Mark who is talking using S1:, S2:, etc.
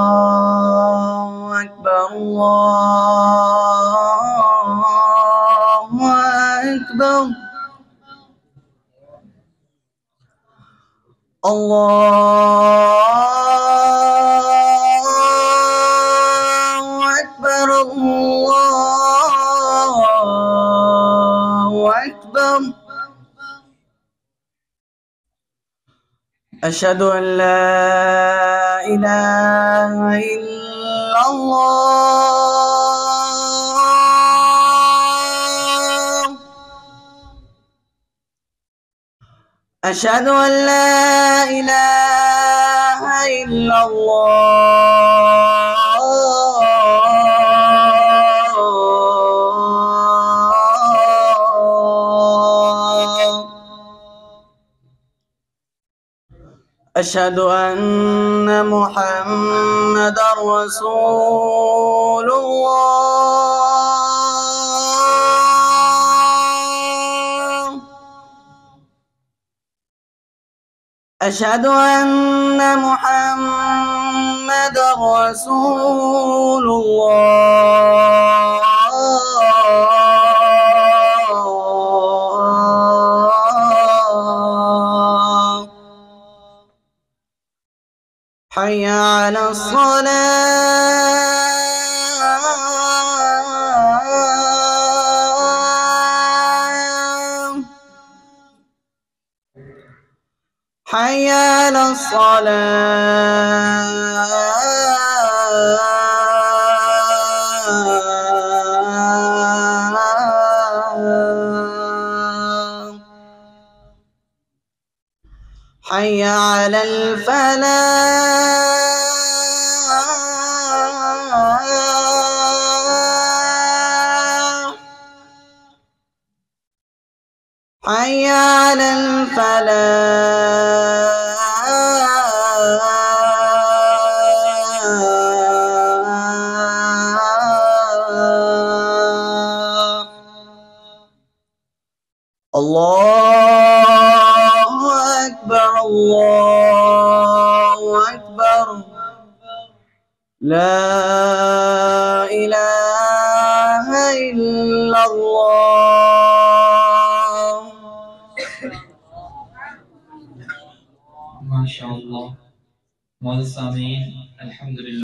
S1: الله أكبر الله أكبر الله أكبر الله أكبر أشهد أن لا إله إلا الله أشهد أن لا إله إلا الله أشهد أن محمدًا رسول الله أشهد أن محمدًا رسول الله حي على الصلاة حي على الصلاة حي على الفلاح حي على الفلاح الله أكبر الله أكبر لا إله إلا الله
S2: ما شاء الله. معزز سامعين، الحمد لله.